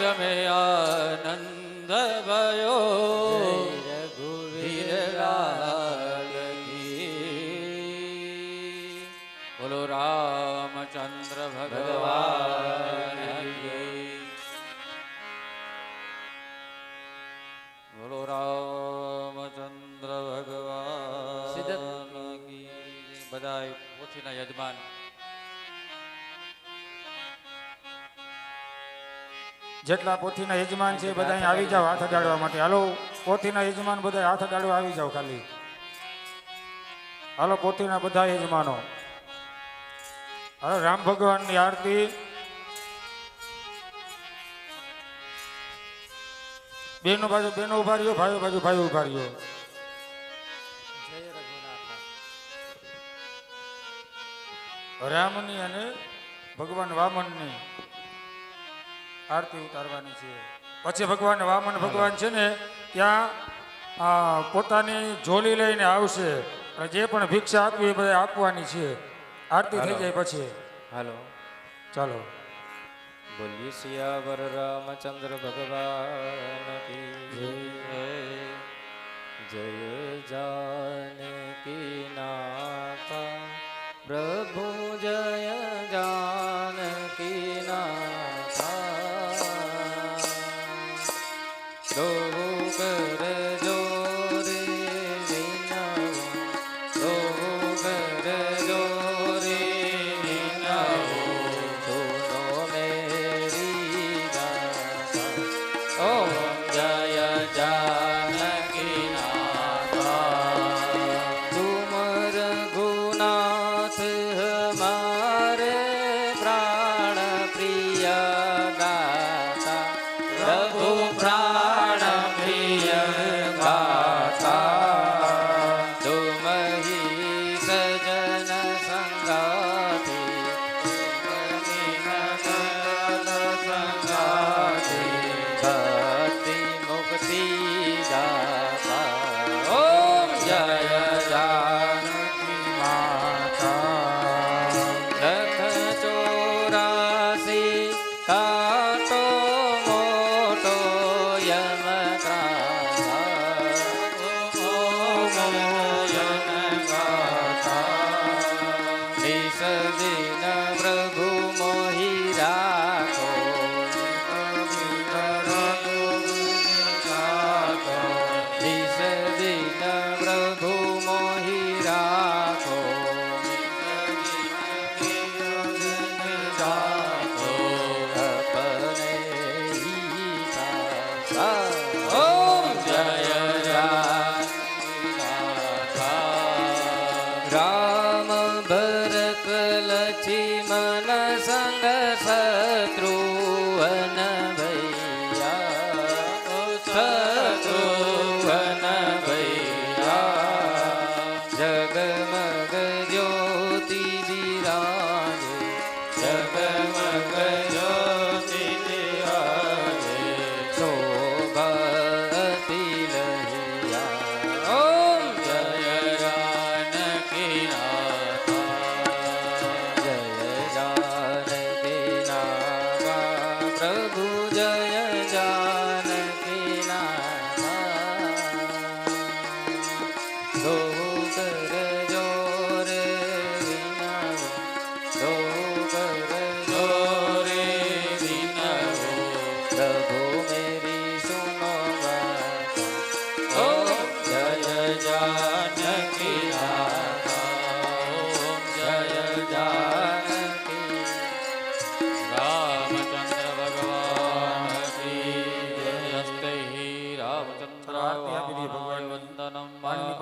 જમે આનંદ ભયો રઘુવીર લાલ કી બોલો રામચંદ્ર ભગવાન કી બોલો રામચંદ્ર ભગવાન કી બધા પોથીના યજમાન જેટલા પોથીના યજમાન છે બધા આવી જાવ હાથ અડાડવા માટે. હાલો પોથીના યજમાન બધા હાથ અડાડવા આવી જાવ ખાલી. હાલો પોથીના બધા યજમાનો. હાલો રામ ભગવાનની આરતી. બેનો બાજુ બેનો ઉભા રહ્યો, ભાઈઓ બાજુ ભાઈઓ ઉભા રહ્યો. રામની અને ભગવાન વામનની આરતી ઉતારવાની છે. પછી ભગવાન વામન ભગવાન છે ને ત્યાં પોતાની ઝોલી લઈને આવશે. જે પણ ભિક્ષા આપવી એ બધા આપવાની છે. આરતી થઈ જાય પછી. હાલો ચાલો. બોલીએ સિયાવર રામચંદ્ર ભગવાન કી જય. જય જાનકી નાથા પ્રભુ જય જાનકી નાથા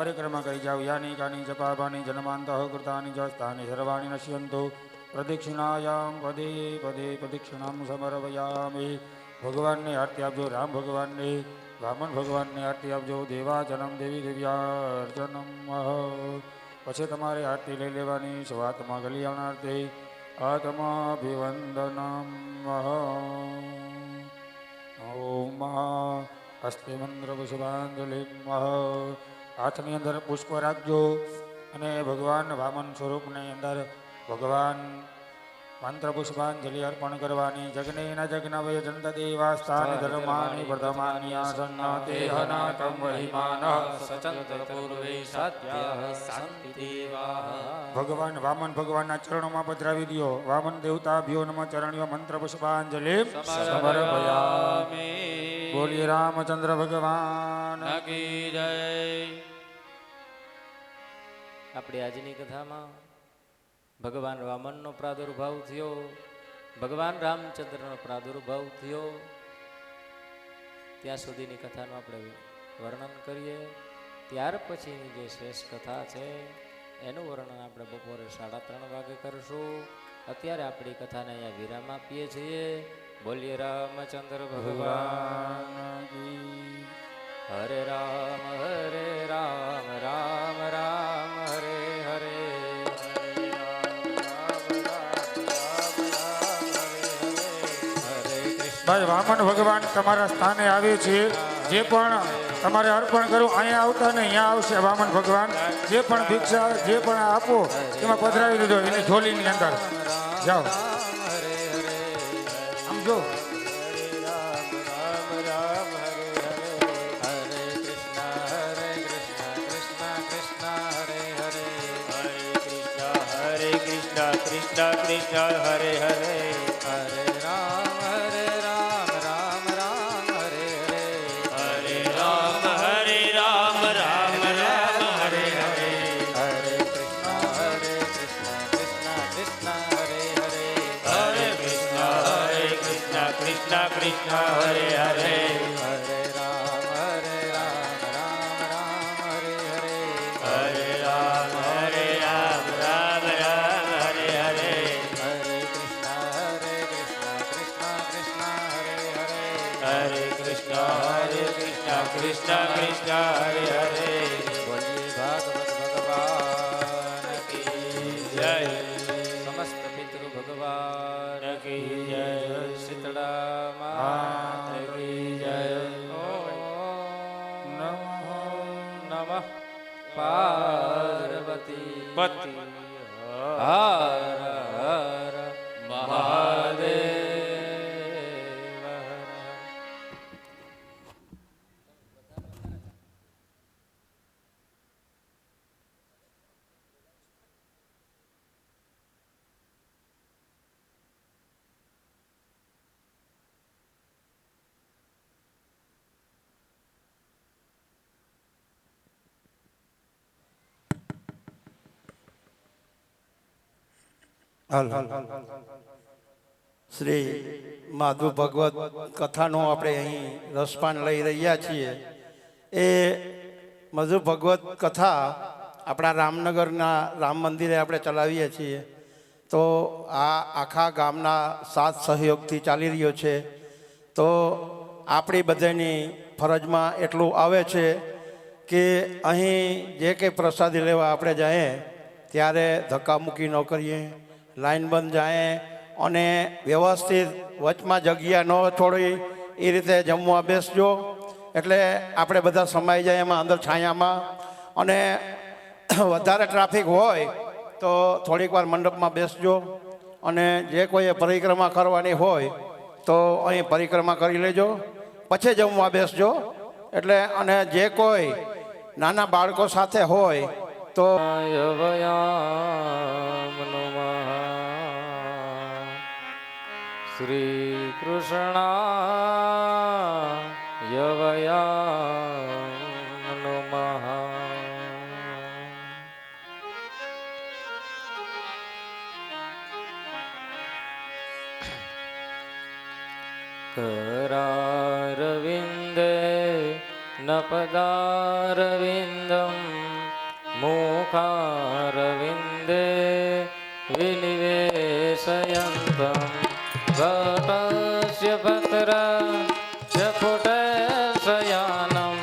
પરિક્રમા કરી જાવ. યાની કાની જપાભાની જન્માંતઃ કૃતાની જસ્તાની સર્વાણી નશ્યંતો પ્રદક્ષિણાયામ પદે પદે પ્રદક્ષિણામ સમર્પયામિ. ભગવાનને આરતી આપજો. રામ ભગવાનને વામન ભગવાનને આરતી આપજો. દેવાચનમ દેવી દેવ્યાર્ચનમ. પછી તમારે આરતી લઈ લેવાની. સ્વાત્મા કલ્યાણાર્થી આત્માભિવંદનમ. ઓમ હસ્તે મંત્ર પુષ્પાંજલિ. હાથની અંદર પુષ્પ રાખજો અને ભગવાન વામન સ્વરૂપની અંદર ભગવાન મંત્ર પુષ્પાંજલિ અર્પણ કરવાની. જગ્નેન જગ્નવય જનત દેવાસ્તાનિ ધર્માનિ પ્રથમાનિ આસન્ન દેહનાકં વહિમાનઃ સચંદ્ર પૂર્વે સત્યઃ શાંતિ દેવા ભગવાન વામન ભગવાનના ચરણોમાં પધરાવી દ્યો. વામન દેવતાભ્યો નમઃ. ચરણીય મંત્ર પુષ્પાંજલિ સમર્પયામિ. બોલીએ રામચંદ્ર ભગવાન કી જય. આપણી આજની કથામાં ભગવાન વામનનો પ્રાદુર્ભાવ થયો, ભગવાન રામચંદ્રનો પ્રાદુર્ભાવ થયો, ત્યાં સુધીની કથાનું આપણે વર્ણન કરીએ. ત્યાર પછીની જે શ્રેષ્ઠ કથા છે એનું વર્ણન આપણે બપોરે 3:30 વાગે કરશું. અત્યારે આપણી કથાને અહીંયા વિરામ આપીએ છીએ. બોલીએ રામચંદ્ર ભગવાન. હરે રામ રામ રામ હરે હરે. ભાઈ વામન ભગવાન તમારા સ્થાને આવે છે. જે પણ તમારે અર્પણ કરવું અહીંયા આવતા ને અહીંયા આવશે વામન ભગવાન. જે પણ ભિક્ષા જે પણ આપો એમાં પધરાવી દીધો એની ઝોલીની અંદર. જાઓ આમ જો. કૃષ્ણ કૃષ્ણ હરે હરે. હરે રામ રામ રામ હરે હરે. હરે રામ રામ રામ હરે હરે. હરે કૃષ્ણ કૃષ્ણ હરે હરે. હરે કૃષ્ણ કૃષ્ણ હરે હરે. હરે રામ રામ રામ હરે હરે. હરે રામ રામ રામ હરે હરે. હરે કૃષ્ણ હરે કૃષ્ણ કૃષ્ણ હરે હરે. બોલીએ ભાગવત ભગવાન કી જય. સમસ્ત પિતૃ ભગવાન કી જય. શીતળા માત કી જય. નમઃ પાર્વતી પતિ હર હર મહાદેવ. શ્રી માધવ ભગવત કથાનો આપણે અહીં રસપાન લઈ રહ્યા છીએ. એ મધુ ભગવત કથા આપણા રામનગરના રામ મંદિરે આપણે ચલાવીએ છીએ. તો આ આખા ગામના સાથ સહયોગથી ચાલી રહ્યો છે. તો આપણી બધાની ફરજમાં એટલું આવે છે કે અહીં જે કંઈ પ્રસાદી લેવા આપણે જઈએ ત્યારે ધક્કામુક્કી ન કરીએ, લાઈન બંધ જાય અને વ્યવસ્થિત વચમાં જગ્યા ન છોડી એ રીતે જમવા બેસજો. એટલે આપણે બધા સમાઈ જાય એમાં અંદર છાયામાં. અને વધારે ટ્રાફિક હોય તો થોડીક વાર મંડપમાં બેસજો. અને જે કોઈએ પરિક્રમા કરવાની હોય તો અહીં પરિક્રમા કરી લેજો, પછી જમવા બેસજો. એટલે અને જે કોઈ નાના બાળકો સાથે હોય તો શ્રી કૃષ્ણ યવયામ નમઃ. करारविन्दे न पदारविन्दं मुखारविन्दे विनिवेशयन्तं घटस्य पत्रस्य फुटशयानं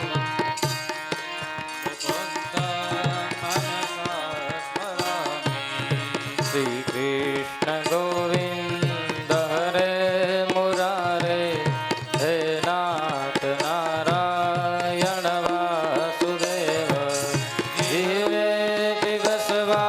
श्रीकृष्ण गोविन्द हरे मुरारे हे नाथ नारायण वासुदेव जीवे विवस्वा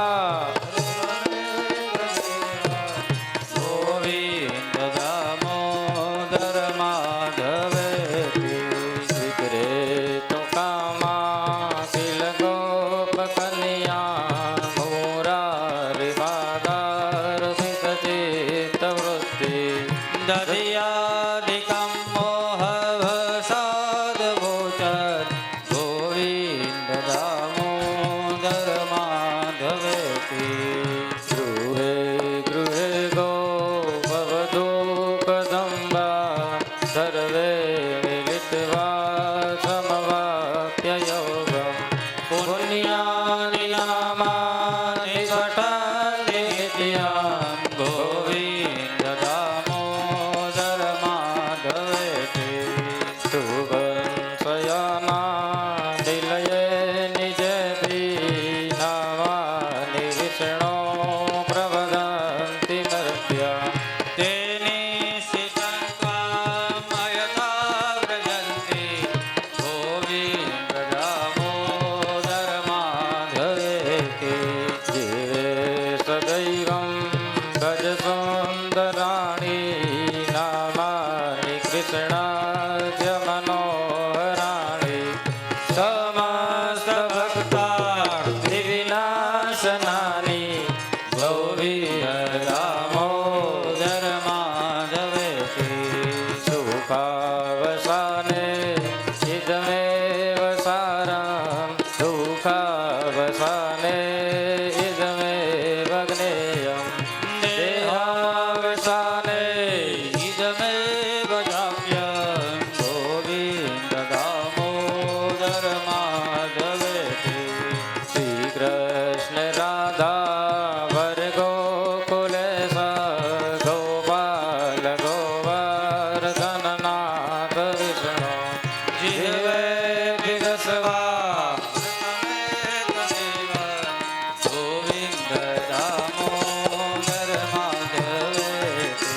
દધિયાદિકં મોહવસાદગોચર ગોવિંદ દામોદર માધવેતી ગૃહે ગૃહે ગોપવધૂ કદંબા સર્વે મિલિત્વા સમવાપ્ય યોગમ પુણ્યાનિ નામાનિ પઠન્તિ નિત્યં ગોવિંદ દામોદર માધવેતિ શુભં સ્વયના નિલયે નિજભી નામાનિ વિષ્ણો પ્રવદન્તિ મર્ત્યા તેની સિદ્ધત્વામયતા વ્રજન્તિ ગોવિંદ દામોદર માધવેતિ જીવે સદૈવં ભજ સુંદરાણી નામાનિ કૃષ્ણાય મનોહરાણી સમસ્ત ભક્તાર્થી વિનાશનાની ગૌરી દામોદર માધવેતિ સુખાવસાને ઇદમેવ સારં સુખાવસાને ઇદમેવ જ્ઞેયં દેહાવસાને ઇદમેવ જાપ્યં ગોવિંદ દામોદર માધવેતિ શ્રી કૃષ્ણ રાધા વર ગોકુલેશ ગોપાલ ગોવર્ધનનાથ વિષ્ણુ જીવે વિરસવા ગોવિંદ દામોદર માધવેતિ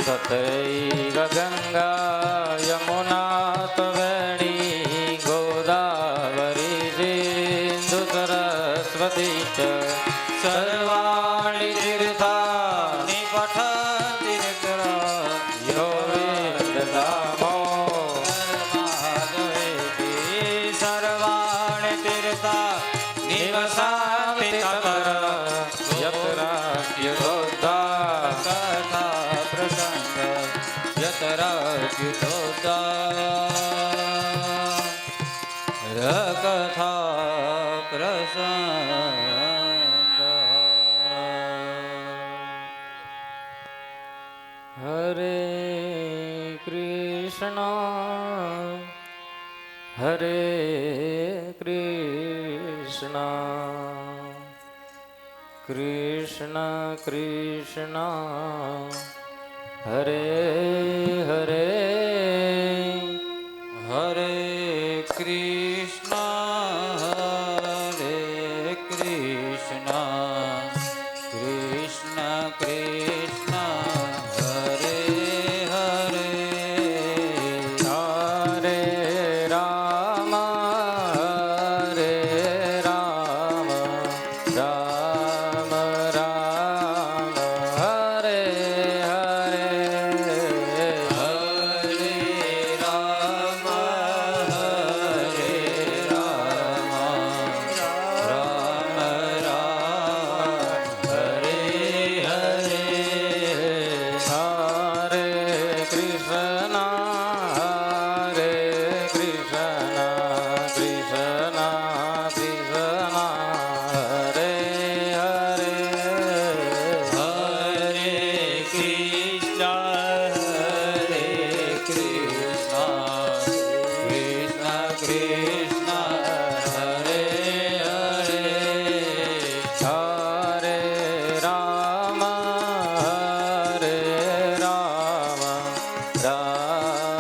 તत्रैव ગંગા યમુના ત્વેણી ગોદાવરી સિંધુ સરસ્વતી ચ સર્વાણિ તીર્થાનિ પઠન્તિ નિત્યં ગોવિંદ દામોદર માધવેતિ સર્વાણિ તીર્થાનિ નિવસન્તિ તત્ર યત્રાપ્યુતોદ્ધા કથા પ્રસંગ યત્રાપ્યુતોદ્ધા કથા પ્રસંગ હરે કૃષ્ણ હરે કૃષ્ણ કૃષ્ણ કૃષ્ણ હરે હરે હરે કૃષ્ણ હરે કૃષ્ણ કૃષ્ણ કૃષ્ણ હરે હરે હરે રામ હરે રામ રામ રામ હરે હરે રામ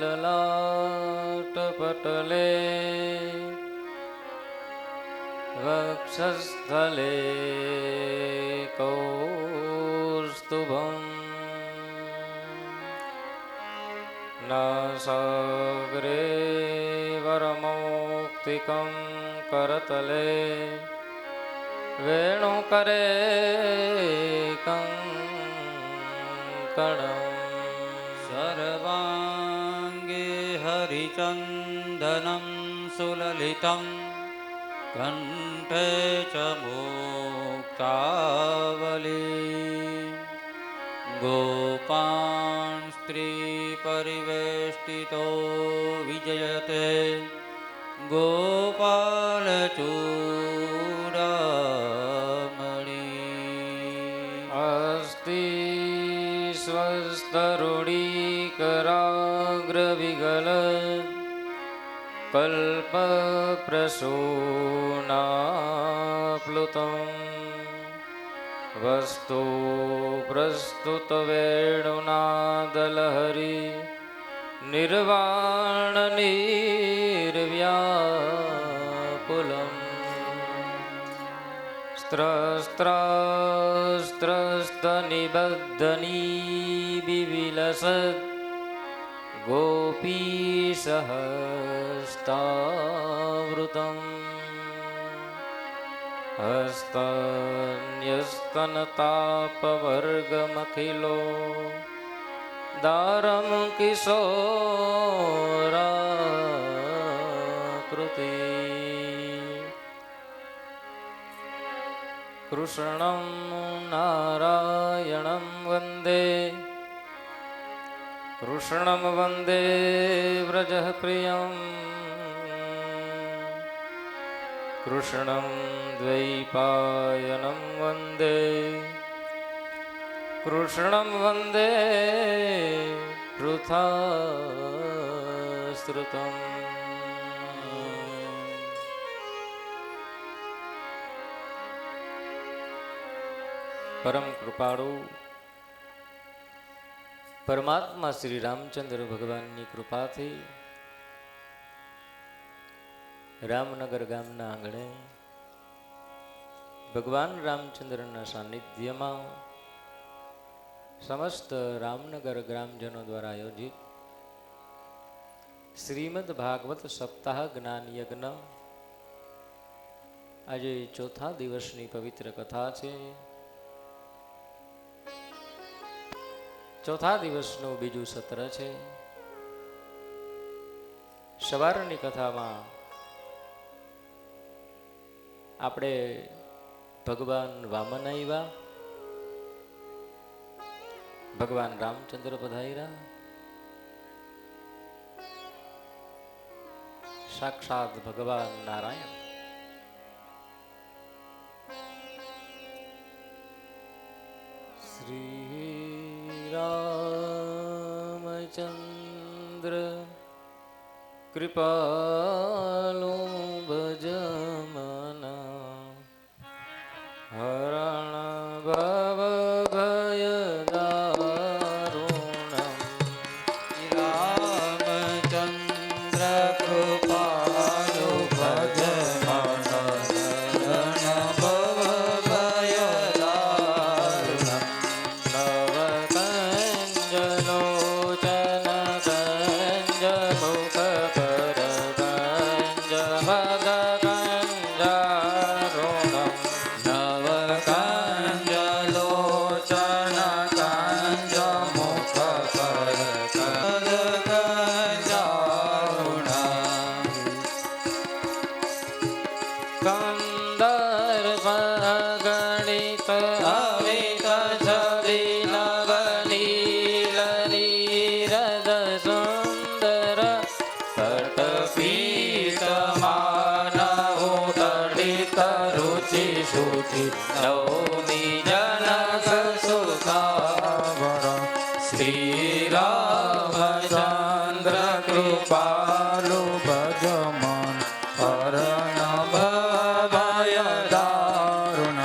લલાટ પટલે વક્ષસ્થલે કૌસ્તુભમ નાસાગ્રે વરમૌક્તિકં કરતલે વેણુકરે કંકણમ સર્વાંગે હરિચંદનમ સુલલિતમ કંઠે ચ મુક્તાવલી ગોપાન સ્ત્રી પરિવેષ્ટિતો વિજયતે ગોપાલચૂડામણી અસ્તિ સ્વસ્તરૂઢીકરાગ્રવિગલ કલ્પપ્રસૂનાપ્લુતम् વસ્તુ પ્રસ્તુત વેણુનાદલહરી નિર્વાણ નિર્વ્યાકુલમ સ્ત્રસ્ત્રસ્ત્રસ્તનિબદ્ધની બિવિલસદ ગોપીસહસ્તાવૃતમ હસ્તન્યસ્તનતાપવર્ગમખિલો દારમ કિશોરાકૃતિ કૃષ્ણં નારાયણં વંદે કૃષ્ણં વંદે વ્રજપ્રિયં કૃષ્ણં દ્વૈપાયनं વંદે કૃષ્ણં વંદે પૃથાશ્રુતમ પરમ કૃપાળુ પરમાત્મા શ્રી રામચંદ્ર ભગવાનની કૃપાથી રામનગર ગામના આંગણે ભગવાન રામચંદ્રના સાનિધ્યમાં સમસ્ત રામનગર ગ્રામજનો દ્વારા આયોજિત શ્રીમદ ભાગવત સપ્તાહ જ્ઞાન યજ્ઞ આજે ચોથા દિવસની પવિત્ર કથા છે. ચોથા દિવસનું બીજું સત્ર છે. સવારની કથામાં આપણે ભગવાન વામન આવ્યા, ભગવાન રામચંદ્ર પધાર્યા, સાક્ષાત ભગવાન નારાયણ શ્રી રામચંદ્ર કૃપાલુ ભજમન હરણ ભવ ભય દારુણમ રામચંદ્ર કૃપાલુ ભજમન હરણ ભવ ભય દારુણમ નવ કંજલોચન કંજ મુખ પર કંજ મદ કંજારુણમ નવકંજલોચન કંજ મુખ પર કંજારુણા કંદર્પ ગણિત અમિત છવિ નવનીલ નીરદ સુંદર પટપીત માનવ તડિત રુચિ શુચિ નવમી જનક સુખાવર શ્રી રામચંદ્ર કૃપાલુ ભજમન હરણ ભય દારુણ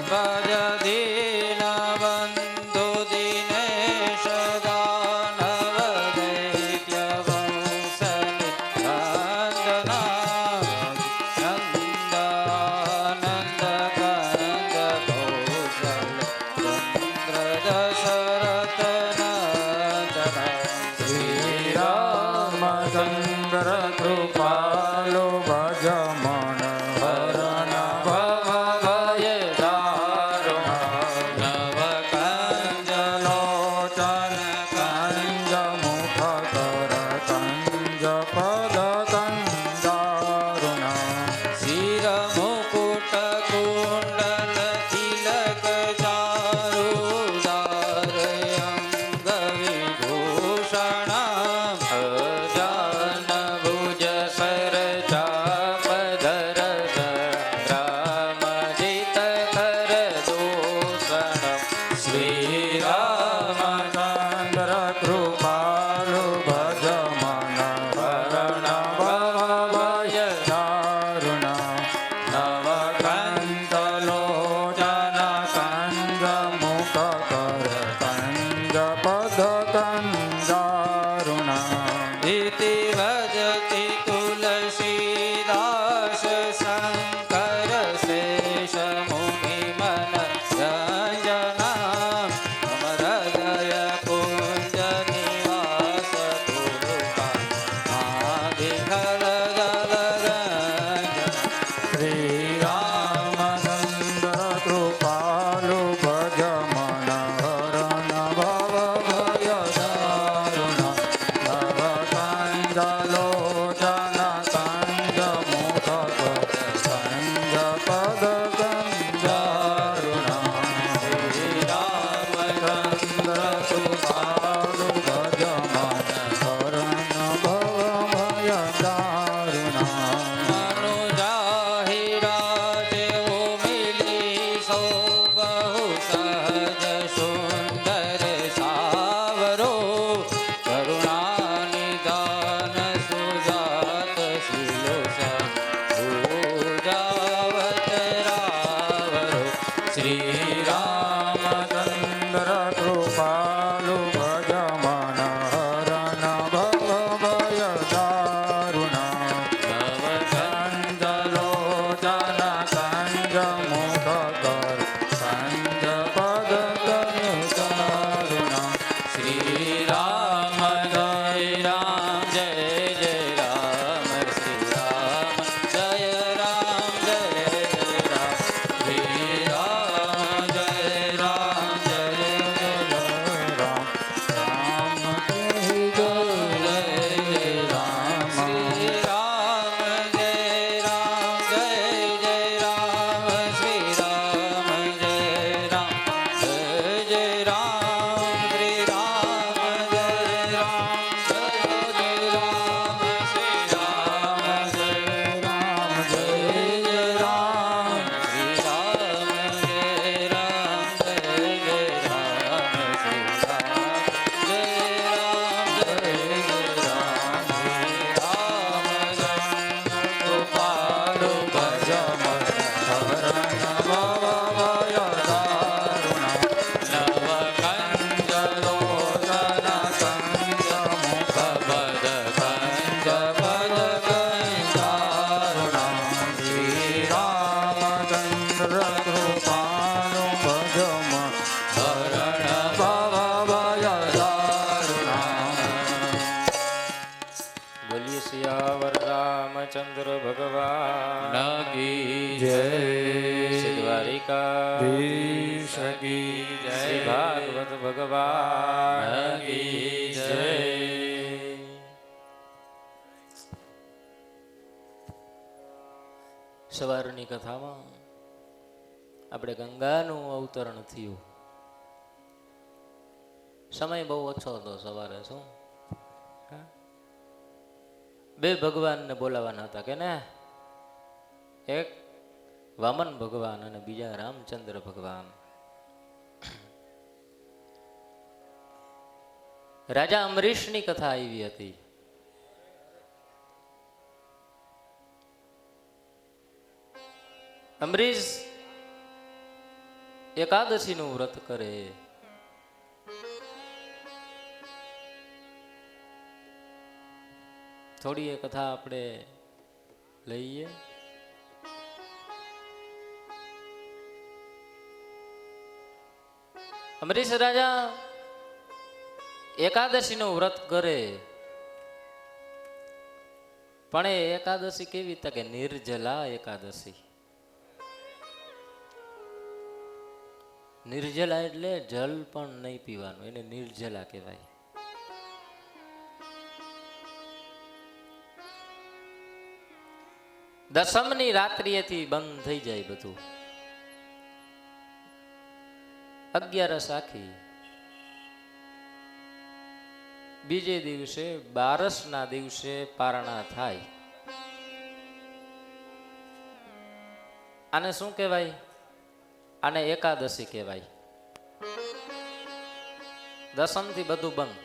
ભજ દીન બંધુ દિનેશ દાનવ દૈત્ય રામચંદ્ર કૃપાલુ ભજ મન હરણ ભવ ભય દારુણ નવ કંજ લોચન કંજ મુખ કર કંજ પદ કંજારુણ શિર મુકુટ કુંડલ તિલક ચારુદાર અંગ વિભૂષણ અજાન ભુજ સર ચાપ ધર રામ જીત કર દૂષણ શ્રી રામચંદ્ર કૃપાલુ ભજ મન હરણ ભવ ભય દારુણ નવ કંત લોચન કંજ મુખ કર કંજ પદ કંજારુણ इति वदति तुलसीदास शङ्कर शेष मुनि मन रञ्जना मम हृदय कुञ्ज निवास तुलका आदिघल जल रञ्जन શ્રી રામચંદ્ર કૃપાલુ ભજ મન હરણ ભવ ભય દારુણ નવ કંજ લોચન કંજ મુખ કર કંજ પદ કંજારુણ શ્રી રામચંદ્ર કૃપાલુ ભજ મન હરણ ભવ ભય દારુણ મનુજાહિરાજ ઉમિલી સૌ બહુ સહજ સુંદર સાવરો કરુણાનિદાન સુજાત શિલોસા ભૂજાવતરાવરો શ્રી રામચંદ્ર કૃપાલુ ભજ મન હરણ ભવ ભય દારુણ નવ કંજ લોચન કંજ મુખ કર કંજ પદ કંજારુણ શ્રી રામ જય રામ જય જય રામ શ્રી રામ જય રામ જય જય રામ શ્રી રામ જય રામ જય જય રામ રામ કી જય જય જય રામ શ્રી રામ જય રામ જય જય રામ શ્રી રામ જય રામ જય જય રામ શ્રી રામ જય રામ જય જય રામ શ્રી રામ જય રામ જય જય રામ શ્રી રામ જય રામ જય જય રામ શ્રી રામ જય રામ જય જય રામ શ્રી રામચંદ્ર કૃપાલુ ભજ મન હરણ ભવ ભય દારુણ નવ કંજ લોચન કંજ મુખ બદ કંજ પદ કંજારુણ શ્રી રામચંદ્ર કૃપાલુ ભજ મન હરણ ભવ ભય દારુણ બોલીએ સિયાવર રામચંદ્ર ભગવાન નગી જય શ્રી દ્વારિકાધીશ કી જય શ્રી ભાગવત ભગવાન કી જય સવારની કથામાં આપણે ગંગાનું અવતરણ થયું. સમય બહુ ઓછો હતો સવારે. શું બે ભગવાનને બોલાવાના હતા કે ને? એક વામન ભગવાન અને બીજા રામચંદ્ર ભગવાન. રાજા અમરીશની કથા આવી હતી. અમરીશ એકાદશીનું વ્રત કરે. થોડી એ કથા આપણે લઈએ. અમરીશ રાજા એકાદશીનું વ્રત કરે પણ એ એકાદશી કેવી તો કે નિર્જલા એકાદશી. નિર્જલા એટલે જલ પણ નહીં પીવાનું, એને નિર્જલા કહેવાય. દસમની રાત્રિએથી બંધ થઈ જાય બધું. 11 આખી, બીજે દિવસે 12ના દિવસે પારણા થાય. આને શું કહેવાય? આને એકાદશી કહેવાય. દસમથી બધું બંધ.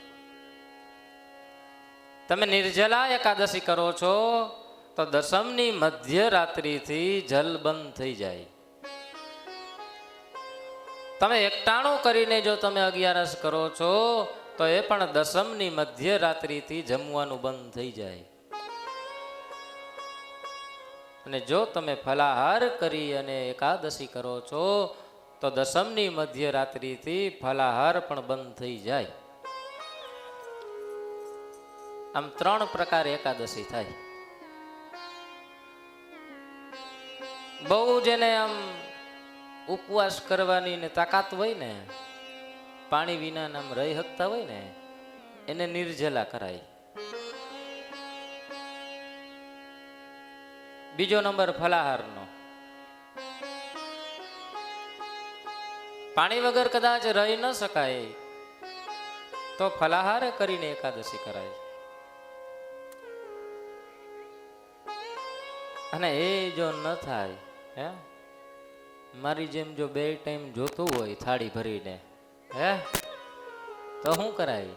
તમે નિર્જલા એકાદશી કરો છો તો દસમની મધ્યરાત્રિથી જલ બંધ થઈ જાય. તમે એકટાણું કરીને જો તમે 11 કરો છો તો એ પણ દસમની મધ્યરાત્રિથી જમવાનું બંધ થઈ જાય. અને જો તમે ફલાહાર કરી અને એકાદશી કરો છો તો દસમની મધ્યરાત્રિથી ફલાહાર પણ બંધ થઈ જાય. આમ 3 પ્રકારે એકાદશી થાય. બહુ જેને આમ ઉપવાસ કરવાની ને તાકાત હોય ને, પાણી વિના આમ રહી શકતા હોય ને, એને નિર્જલા કરાય. બીજો નંબર ફલાહારનો. પાણી વગર કદાચ રહી ન શકાય તો ફલાહાર કરીને એકાદશી કરાય. અને એ જો ન થાય, હે, મારી જેમ જો 2 ટાઈમ જોતું હોય થાળી ભરીને, હે, તો શું કરાય?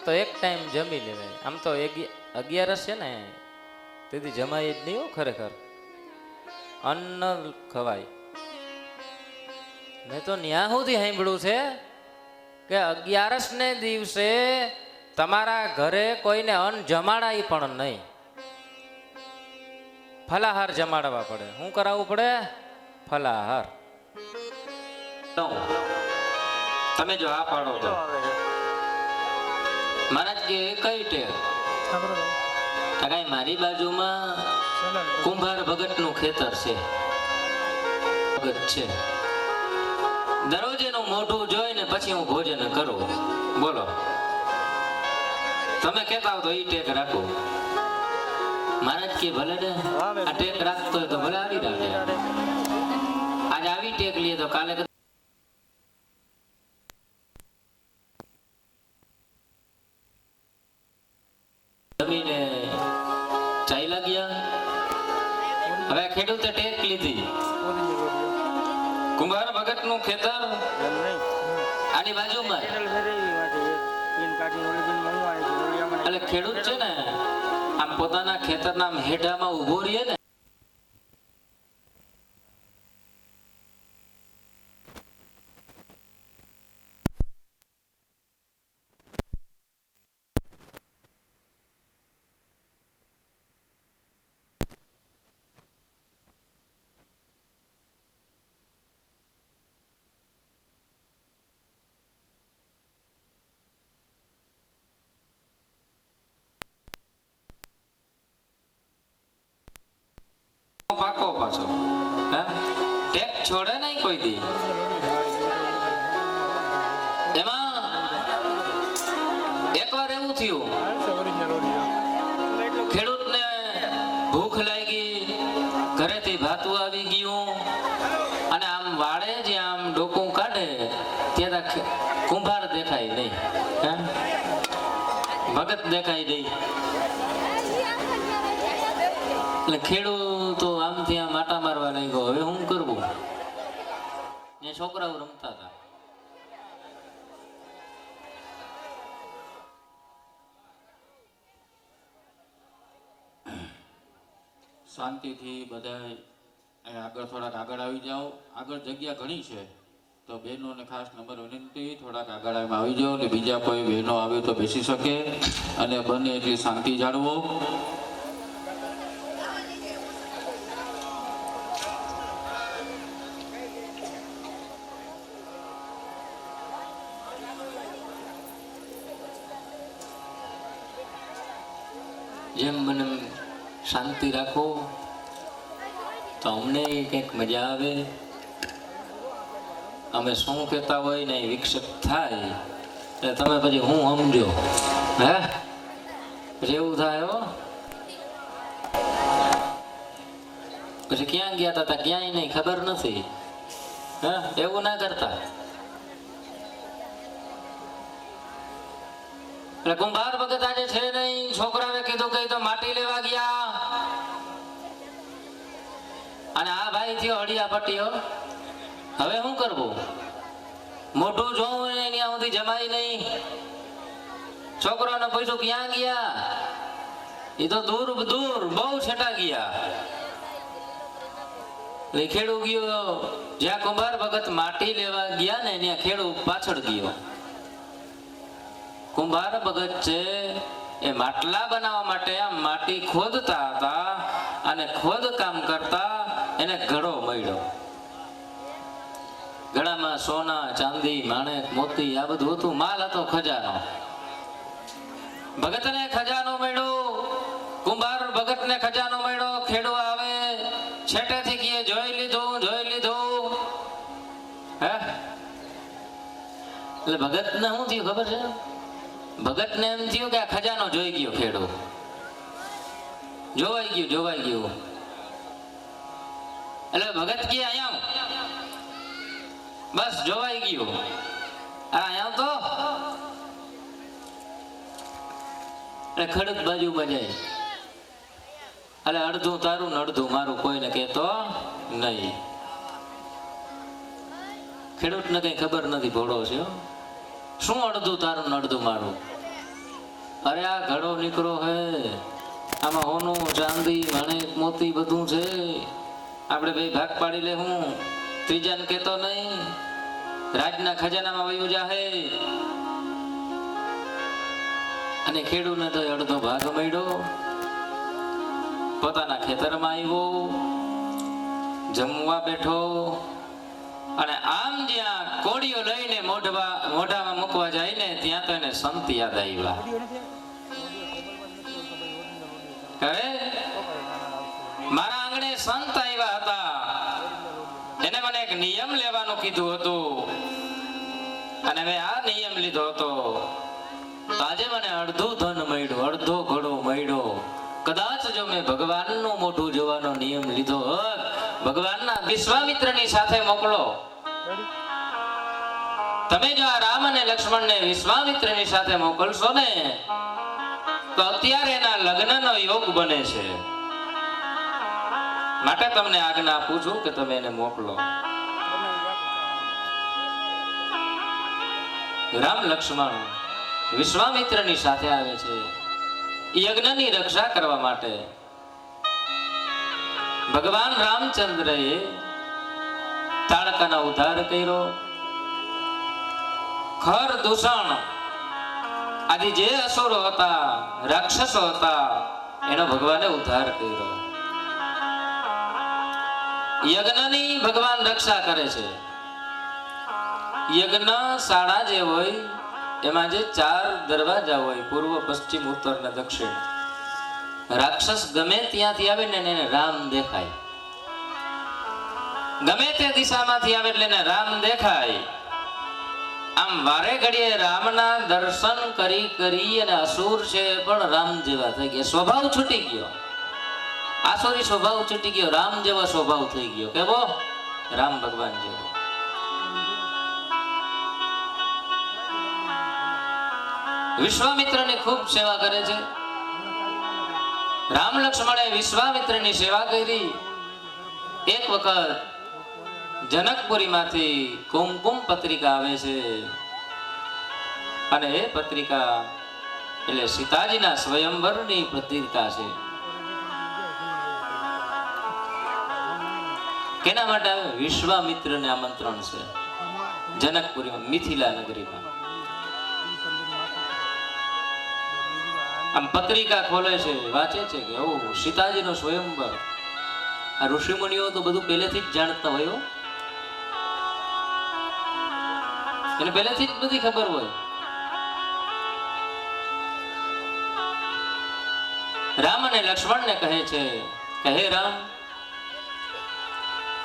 તો 1 ટાઈમ જમી લેવાય. આમ તો 11 છે ને તેથી જમાય જ નહીં હો. ખરેખર અન્ન ખવાય. મેં તો ન્યા સુધી સાંભળ્યું છે કે 11 ને દિવસે તમારા ઘરે કોઈને અન્ન જમાડાય પણ નહીં, ફલાહાર જમાડવા પડે. શું કરાવવું પડે? ફલાહાર. તમે જો આ પાડો તો મહારાજ કે કઈ ટેવ? મારી બાજુમાં કુંભાર ભગતનું ખેતર છે, ભગત છે. દરરોજ એનું મોઢું જોઈને પછી હું ભોજન કરું. બોલો, તમે કેતા હો તો ઈ ટેક રાખું. મહારાજ કે ભલે ને આ ટેક રાખતો હોય તો ભલે આવી રાખે. આજ આવી ટેક લઈએ તો કાલે જમીને ચાલ્યા ગયા. હવે ખેડૂતે ટેક લીધી. કુંભાર ભગત નું ખેતર આની બાજુમાં. એટલે ખેડૂત છે ને આમ પોતાના ખેતરના હેઠામાં ઉભો રહીએ ને, પાકો પાછો ટેક છોડે નહીં કોઈ દી. એમાં એકવાર એવું થયું, ખેડૂતને ભૂખ લાગી, ઘરેથી ભાતું આવી ગયું અને આમ વાળે જે આમ ડોકું કાઢે ત્યાં કુંભાર દેખાય નહીં, ભગત દેખાય નહીં. એટલે ખેડૂતો આમથી આમ આટા મારવા લાગ્યો. હવે શું કરવું? ને છોકરાઓ રમતા હતા. શાંતિથી બધા આગળ થોડાક આગળ આવી જાઓ. આગળ જગ્યા ઘણી છે તો બહેનોને ખાસ નંબર વિનંતી, થોડાક આગળ આવી જાઓ અને બીજા કોઈ બહેનો આવે તો બેસી શકે અને બને એટલી શાંતિ જાળવો. જેમ મને શાંતિ રાખો તો અમને કંઈક મજા આવે. અમે શું કહેતા હોય ને એ વિક્ષેપ થાય એટલે તમે પછી હું સમજો. હે પછી એવું થાય હો. પછી ક્યાં ગયા હતા ક્યાંય નહીં ખબર નથી. હા એવું ના કરતા. એટલે કુંભાર ભગત આજે છે નહીં. છોકરાને કીધું કઈ તો માટી લેવા ગયા અને આ ભાઈ થયો હડિયા પટ્ટીઓ. હવે શું કરવું? મોઢું જોવું ને ત્યાં સુધી જમાય નહીં. છોકરાને પૂછ્યું ક્યાં ગયા? એ તો દૂર દૂર બહુ છેટા ગયા. ખેડૂ ગયો જ્યાં કુંભાર ભગત માટી લેવા ગયા ને ત્યાં ખેડૂ પાછળ ગયો. કુંભાર ભગત છે એ માટલા બનાવવા માટે આમ માટી ખોદતા હતા અને ખોદ કામ કરતા એને ઘડો મળ્યો. ઘડામાં સોના ચાંદી માણેક મોતી આ બધું હતું. માલ હતો ખજાનો. ભગતને ખજાનો મળ્યો. કુંભાર ભગતને ખજાનો મળ્યો. ખેડૂ આવે છેટેથી કીએ જોઈ લીધું જોઈ લીધું. હે એટલે ભગતને શું થયું ખબર છે? ભગતને એમ થયું કે આ ખજાનો જોઈ ગયો. ખેડૂ જોવાઈ ગયું જોવાઈ ગયું. એટલે ભગત કે અહીંયા બસ જોવાઈ ગયું. અહીંયા તો ખડક બાજુ બજાય. એટલે અડધું તારું ને અડધું મારું કોઈને કહેતો નહીં. ખેડૂતને કઈ ખબર નથી ભોળો છે. શું અડધું તારું ને અડધું મારું? અરે આ ઘડો નીકળો હે આમાં હોનું ચાંદી માણેક મોતી બધું છે. આપણે બે ભાગ પાડી લે. હું ત્રીજાને કહેતો નહીં. રાજના ખજાનામાં વયું જાહે. અને ખેડૂને તો અડધો ભાગ મળ્યો. પોતાના ખેતરમાં આવ્યો જમવા બેઠો અને આમ જ્યાં કોડીઓ લઈને મોઢામાં મૂકવા જાય ને ત્યાં તો એને સંત યાદ આવ્યા. હવે મારા આંગણે સંત આવ્યા હતા. એને મને એક નિયમ લેવાનું કીધું હતું અને મેં આ નિયમ લીધો હતો. આજે મને અડધું ધન મળ્યું અડધો ઘડો મળ્યો. કદાચ જો મેં ભગવાનનું મોઢું જોવાનો નિયમ લીધો હોત ભગવાનના વિશ્વામિત્રની સાથે મોકલો. તમે જો આ રામ અને લક્ષ્મણને વિશ્વામિત્રની સાથે મોકલશો ને તો અત્યારે એના લગ્નનો યોગ બને છે. માટે તમને આજ્ઞા આપું છું કે તમે એને મોકલો. રામ લક્ષ્મણ વિશ્વામિત્રની સાથે આવે છે યજ્ઞની રક્ષા કરવા માટે. ભગવાન રામચંદ્રએ તાડકાનો ઉદ્ધાર કર્યો. ખર દૂષણ આદિ જે અસુરો હતા રાક્ષસો હતા એનો ભગવાને ઉદ્ધાર કર્યો. યજ્ઞની ભગવાન રક્ષા કરે છે. યજ્ઞ શાળા જે હોય એમાં જે 4 દરવાજા હોય પૂર્વ પશ્ચિમ ઉત્તર ને દક્ષિણ. રાક્ષસ ગમે ત્યાંથી આવે ને એને રામ દેખાય. ગમે તે દિશામાંથી આવે એટલે એને રામ દેખાય. આમ વારે ઘડીએ રામના દર્શન કરી કરી અને અસુર છે પણ રામ જેવા થઈ ગયા. સ્વભાવ છૂટી ગયો. આસુરી સ્વભાવ છૂટી ગયો. રામ જેવો સ્વભાવ થઈ ગયો. કેવો? રામ ભગવાન જેવો. વિશ્વામિત્રની ખૂબ સેવા કરે છે. રામ લક્ષ્મણે વિશ્વામિત્રની સેવા કરી. એક વખત જનકપુરીમાંથી કુમકુમ પત્રિકા આવે છે અને એ પત્રિકા એટલે સીતાજીના સ્વયંવરની પત્રિકા છે. કેના માટે આવે? વિશ્વામિત્રને આમંત્રણ છે જનકપુરીમાં મિથિલા નગરીમાં. આમ પત્રિકા ખોલે છે વાંચે છે કે ઓ સીતાજીનો સ્વયંવર. આ ઋષિમુનિઓ તો બધું પહેલેથી જ જાણતા હોય. એને પહેલેથી જ બધી ખબર હોય. રામ અને લક્ષ્મણને કહે છે કે હે રામ,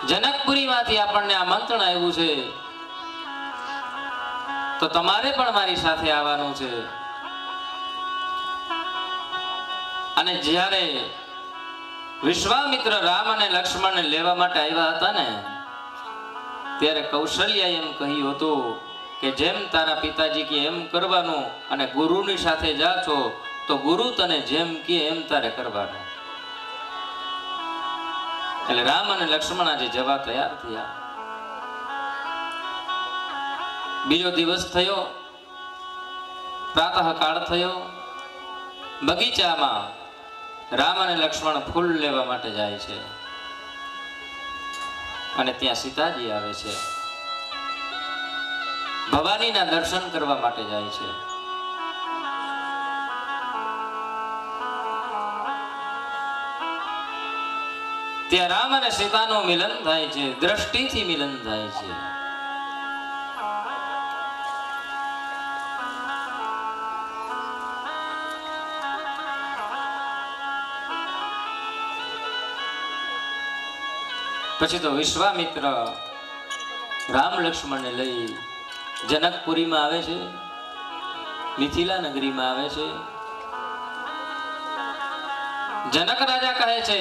જનકપુરીમાંથી આપણને આમંત્રણ આવ્યું છે, તો તમારે પણ મારી સાથે આવવાનું છે. અને જ્યારે વિશ્વામિત્ર રામ અને લક્ષ્મણને લેવા માટે આવ્યા હતા ને, ત્યારે કૌશલ્યાએ એમ કહ્યું હતું કે જેમ તારા પિતાજી કે એમ કરવાનું, અને ગુરુની સાથે જા છો તો ગુરુ તને જેમ કે એમ તારે કરવાનું. એટલે રામ અને લક્ષ્મણ આજે જવા તૈયાર થયા. બીજો દિવસ થયો, પ્રાતઃકાળ થયો. બગીચામાં રામ અને લક્ષ્મણ ફૂલ લેવા માટે જાય છે, અને ત્યાં સીતાજી આવે છે. ભવાનીના દર્શન કરવા માટે જાય છે. ત્યાં રામ અને સીતાનું મિલન થાય છે, દ્રષ્ટિથી મિલન થાય છે. પછી તો વિશ્વામિત્ર રામ લક્ષ્મણને લઈ જનકપુરીમાં આવે છે, મિથિલા નગરીમાં આવે છે. જનક રાજા કહે છે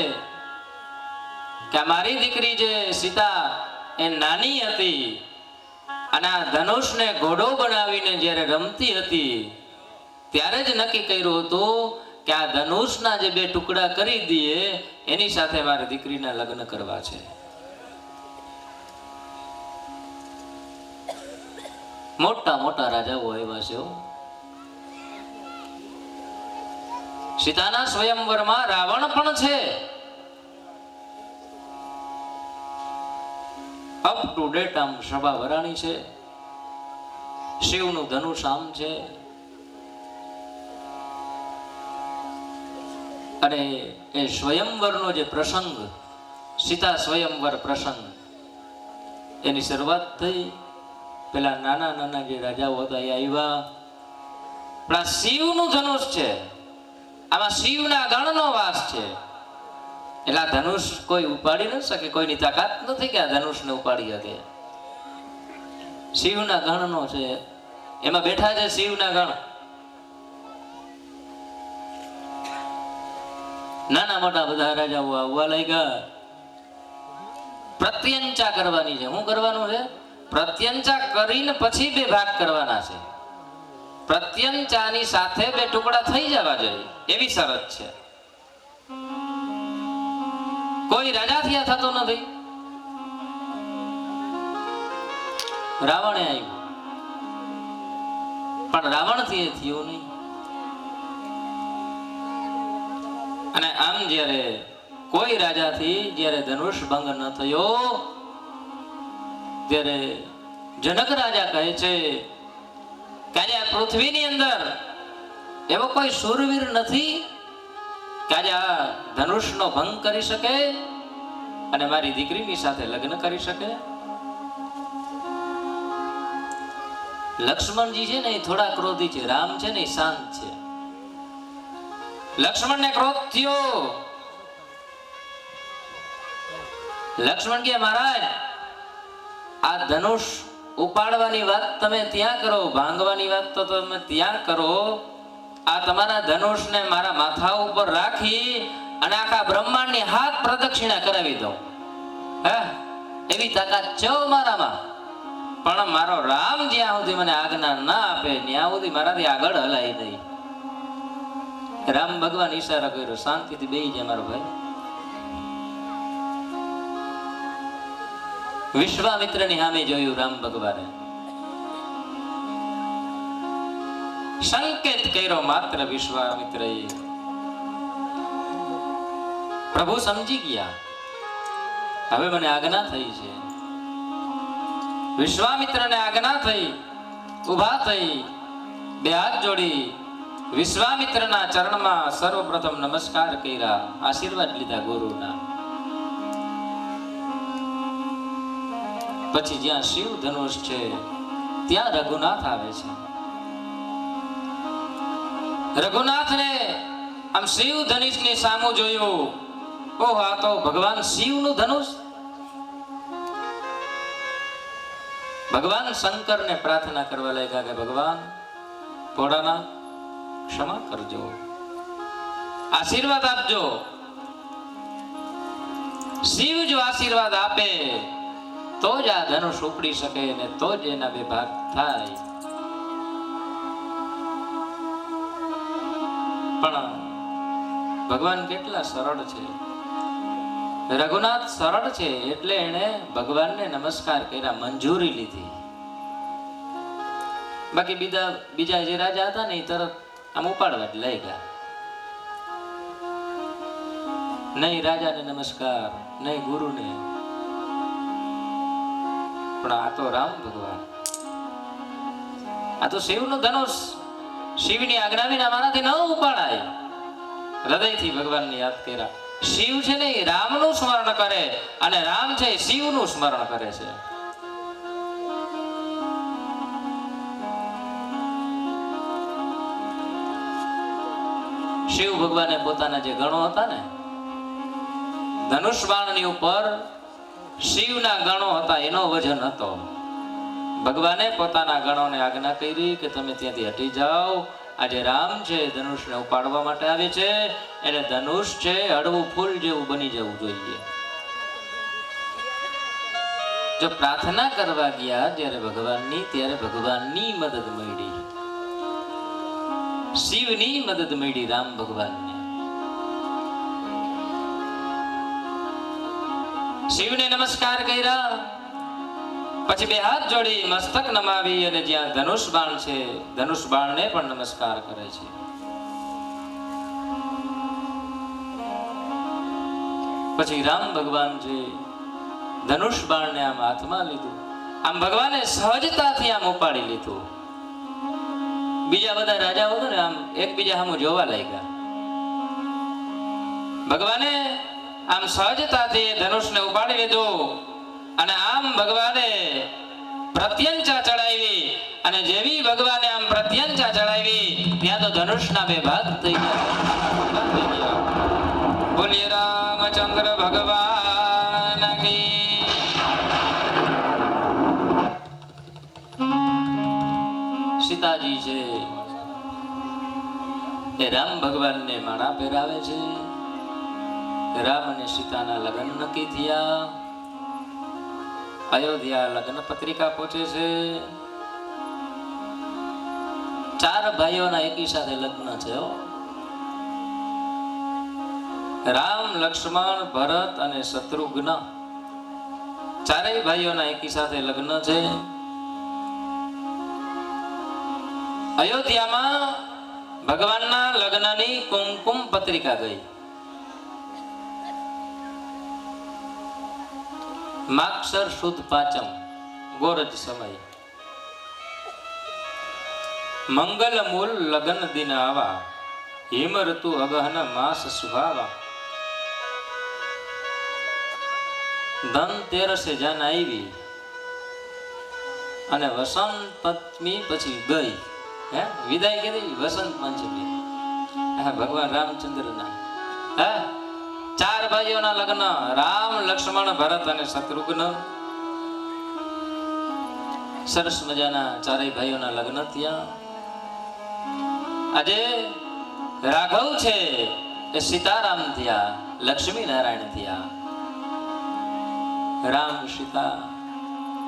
કે મારી દીકરી જે સીતા એ નાની હતી, અને આ ધનુષને ઘોડો બનાવીને જ્યારે રમતી હતી, ત્યારે જ નક્કી કર્યું હતું કે આ ધનુષના જે બે ટુકડા કરી દઈએ, એની સાથે મારી દીકરીના લગ્ન કરવા છે. મોટા મોટા રાજાઓ આવ્યા છે. સીતાના સ્વયંવરમાં રાવણ પણ છે. અપ ટુ ડેટ આમ સભા વરાણી છે. શિવનું ધનુષ આમ છે. અને એ સ્વયંવરનો જે પ્રસંગ, સીતા સ્વયંવર પ્રસંગ, એની શરૂઆત થઈ. પેલા નાના નાના જે રાજાઓ હતા એ આવ્યા. પણ આ શિવનું ધનુષ છે, આમાં શિવના ગણનો વાસ છે. એટલે આ ધનુષ કોઈ ઉપાડી ન શકે, કોઈની તાકાત નથી કે આ ધનુષને ઉપાડી શકે. શિવના ગણનો છે, એમાં બેઠા છે શિવના ગણ. નાના મોટા બધા રાજાઓ આવવા લાગ્યા. પ્રત્યંચા કરવાની છે. શું કરવાનું છે? પ્રત્યંચા કરીને પછી બે ભાગ કરવાના છે. પ્રત્યંચાની સાથે બે ટુકડા થઈ જવા જોઈએ એવી શરત છે. કોઈ રાજાથી આ થતો નથી. રાવણે આવ્યું, પણ રાવણથી એ થયું નહીં. અને આમ જ્યારે કોઈ રાજાથી જ્યારે ધનુષ ભંગ ન થયો, ત્યારે જનક રાજા કહે છે કે આજે આ પૃથ્વીની અંદર એવો કોઈ શૂરવીર નથી કે આજે આ ધનુષનો ભંગ કરી શકે અને મારી દીકરીની સાથે લગ્ન કરી શકે. લક્ષ્મણજી છે ને એ થોડા ક્રોધી છે, રામ છે ને એ શાંત છે. લક્ષ્મણને ક્રોધ થયો. લક્ષ્મણ કે મહારાજ, આ ધનુષ ઉપાડવાની વાત તમે ત્યાં કરો, ભાંગવાની વાત તો તમે ત્યાં કરો. આ તમારા ધનુષને મારા માથા ઉપર રાખી અને આખા બ્રહ્માંડની હાથ પ્રદક્ષિણા કરાવી દઉં, હે એવી તાકાત છે મારામાં. પણ મારો રામ જ્યાં સુધી મને આજ્ઞા ના આપે ત્યાં સુધી મારાથી આગળ હલાય નહીં. રામ ભગવાન ઈશારો કર્યો, શાંતિથી બેહી જાય મારો ભાઈ. વિશ્વામિત્રની સામે જોયું રામ ભગવાને, સંકેત કર્યો માત્ર વિશ્વામિત્રએ. પ્રભુ સમજી ગયા, હવે મને આજ્ઞા થઈ છે. વિશ્વામિત્રને આજ્ઞા થઈ, ઊભા થઈ, બે હાથ જોડી વિશ્વામિત્રના ચરણમાં સર્વપ્રથમ નમસ્કાર કર્યા, આશીર્વાદ લીધા ગુરુના. પછી જ્યાં શિવ ધનુષ છે ત્યાં રઘુનાથ આવે છે. રઘુનાથને આમ શિવ ધનુષની સામું જોયું. ઓહ, આ તો ભગવાન શિવનું ધનુષ. ભગવાન શંકરને પ્રાર્થના કરવા લાગ્યા કે ભગવાન ભોળાનાથ ક્ષમા કરજો, આશીર્વાદ આપજો. શિવ જો આશીર્વાદ આપે તો જ આ ધનુષ ઉપડી શકે ને તો જ એના બે ભાગ થાય. પણ ભગવાન કેટલા સરળ છે. રઘુનાથ સરળ છે એટલે એને ભગવાનને નમસ્કાર કર્યા, મંજૂરી લીધી. બાકી બીજા જે રાજા હતા ને એ તરત આમ ઉપાડવા જ લઈ ગયા. નહીં રાજાને નમસ્કાર, નહીં ગુરુને. પણ આ તો રામ ભગવાન, આ તો શિવનું ધનુષ. શિવની આજ્ઞા વિના મારાથી ન ઉપાડાય. હૃદયથી ભગવાનને યાદ કર્યા. શિવ છે ને એ રામનું સ્મરણ કરે અને રામ છે એ શિવનું સ્મરણ કરે છે. શિવ ભગવાને પોતાના જે ગણો હતા ને, ધનુષ બાણની ઉપર શિવના ગણો હતા, એનો વજન હતો. ભગવાને પોતાના ગણોને આજ્ઞા કરી કે તમે ત્યાંથી હટી જાઓ. આજે રામ છે ધનુષને ઉપાડવા માટે આવે છે, એને ધનુષ છે હળવું ફૂલ જેવું બની જવું જોઈએ. જો પ્રાર્થના કરવા ગયા જ્યારે ભગવાનની, ત્યારે ભગવાનની મદદ મળી, શિવની મદદ મળી રામ ભગવાનને. શિવને નમસ્કાર કર્યા, પછી બે હાથ જોડી મસ્તક નમાવી અને જ્યાં ધનુષ બાણ છે, ધનુષ બાણને પણ નમસ્કાર કરે છે. પછી રામ ભગવાન છે ધનુષ બાણને આમ હાથમાં લીધું. આમ ભગવાને સહજતાથી આમ ઉપાડી લીધું. બીજા બધા રાજાઓ ને આમ એકબીજા સામું જોવા લાગ્યા. ભગવાને આમ સહજતાથી ધનુષને ઉપાડી લીધું અને આમ ભગવાને પ્રત્યંચા ચડાવી. અને જેવી ભગવાને આમ પ્રત્યંચા ચડાવી ત્યાં તો ધનુષના બે ભાગ થઈ ગયા. બોલીએ રામચંદ્ર ભગવાન કી. સીતાજી છે એ રામ ભગવાનને માળા પહેરાવે છે. રામ અને સીતાના લગ્ન નક્કી થયા. અયોધ્યા લગ્ન પત્રિકા પહોંચે છે. 4 ભાઈઓના એકી સાથે લગ્ન છે. રામ, લક્ષ્મણ, ભરત અને શત્રુઘ્ન, 4 ભાઈઓના એકી સાથે લગ્ન છે. અયોધ્યામાં ભગવાનના લગ્નની કુમકુમ પત્રિકા ગઈ. માગસર શુદ્ધ પાંચમ ગોરજ સમય, મંગલ મૂલ લગન દિન આવા, હિમ ઋતુ અગહન માસ સુહાવા. ધનતેરસે જાન આવી અને વસંત પંચમી પછી ગઈ. વિદાય કરી વસંત પંચમી. ભગવાન રામચંદ્રના 4 ભાઈઓના લગ્ન, રામ, લક્ષ્મણ, ભરત અને શત્રુઘ્ન. સરસ મજાના 4 ભાઈઓના લગ્ન થયા. આજે રાઘવ છે એ સીતારામ થયા, લક્ષ્મી નારાયણ થયા. રામ, સીતા,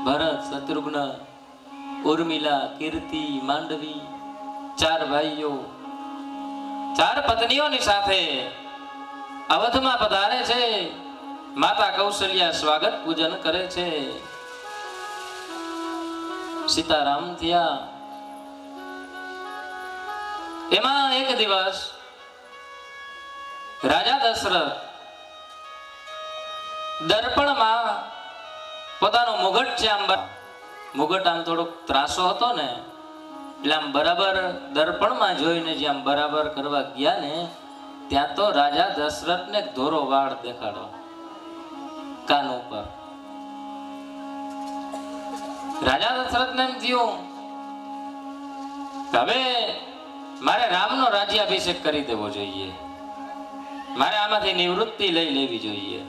ભરત, શત્રુઘ્ન, ઉર્મિલા, કીર્તિ, માંડવી, 4 ભાઈઓ 4 પત્નીઓની સાથે અવધમાં પધારે છે. માતા કૌશલ્યા સ્વાગત પૂજન કરે છે. સીતારામ થયા. એમાં એક દિવસ રાજા દશરથ દર્પણમાં પોતાનો મુગટ છે, આમ મુગટ આમ થોડોક ત્રાસો હતો ને, એટલે આમ બરાબર દર્પણમાં જોઈને જે આમ બરાબર કરવા ગયા ને, ત્યાં તો રાજા દશરથને ધોરો વાળ દેખાડો કાન ઉપર. રાજા દશરથને એમ થયું હવે મારે રામનો રાજ્યાભિષેક કરી દેવો જોઈએ. મારે આમાંથી નિવૃત્તિ લઈ લેવી જોઈએ.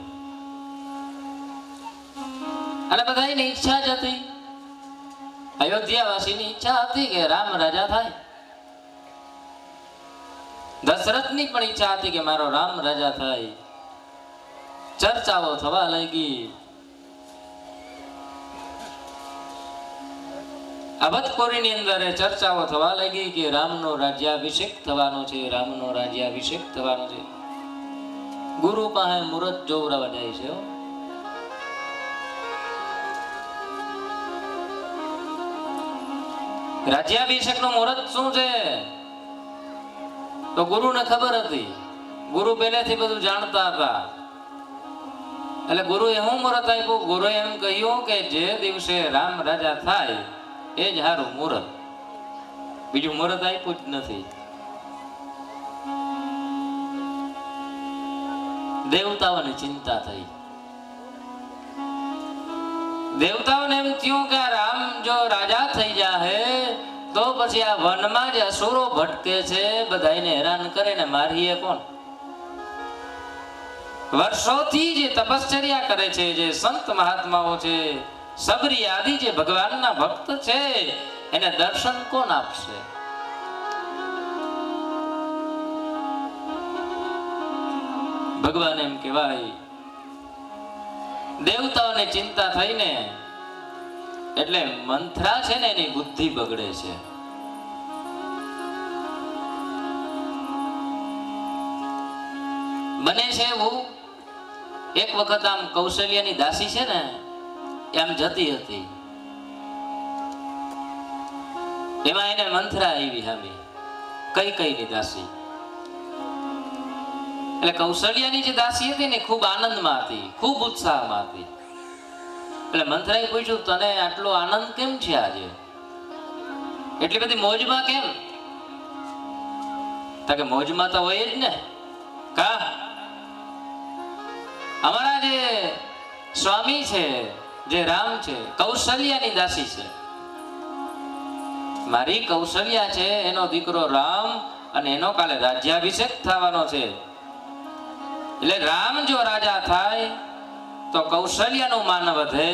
અને બધાની ઈચ્છા જ હતી, અયોધ્યાવાસીની ઈચ્છા હતી કે રામ રાજા થાય. દશરથની પણ ઈચ્છા હતી કે મારો રામ રાજા થાય. ચર્ચાઓ થવા લાગી. અવધપુરીની અંદર ચર્ચાઓ થવા લાગી કે રામનો રાજ્યાભિષેક થવાનો છે, રામનો રાજ્યાભિષેક થવાનો છે. ગુરુ પાસે મુહૂર્ત જોવરાવા જાય છે. રાજ્યાભિષેક નું મુહૂર્ત શું છે તો ગુરુને ખબર હતી. ગુરુ પહેલેથી બધું જાણતા હતા. એટલે ગુરુએ શું મુહૂર્ત આપ્યું? ગુરુએ એમ કહ્યું કે જે દિવસે રામ રાજા થાય એ જ હારું મુહૂર્ત. બીજું મુહૂર્ત આપ્યું જ નથી. દેવતાઓને ચિંતા થઈ. દેવતાઓને એમ થયું કે રામ જો રાજા થઈ જાય તો પછી આ વનમાં જે અસુરો ભટકે છે બધાને હેરાન કરે ને મારીએ કોણ? વર્ષોથી જે તપશ્ચર્યા કરે છે, જે સંત મહાત્માઓ છે, સબરી આદિ જે ભગવાનના ભક્ત છે, એને દર્શન કોણ આપશે? ભગવાન એમ કહેવાય. દેવતાઓને ચિંતા થઈને એટલે મંથરા છે ને એની બુદ્ધિ બગડે છે. બને છે એવું એક વખત આમ કૌશલ્યાની દાસી છે ને એમ જતી હતી. એમાં એને મંથરા આવી હામી, કઈ દાસી. એટલે કૌશલ્યાની જે દાસી હતી ને ખૂબ આનંદમાં હતી, ખૂબ ઉત્સાહમાં હતી. એટલે મંથરાએ પૂછ્યું, તને આટલો આનંદ કેમ છે આજે? એટલી બધી મોજમાં કેમ? તો કે મોજમાં તો હોય જ ને. કા અમારા જે સ્વામી છે, જે રામ છે, કૌશલ્યાની દાસી છે. મારી કૌશલ્યા છે એનો દીકરો રામ, અને એનો કાલે રાજ્યાભિષેક થવાનો છે. એટલે રામ જો રાજા થાય તો કૌશલ્યાનું માન વધે,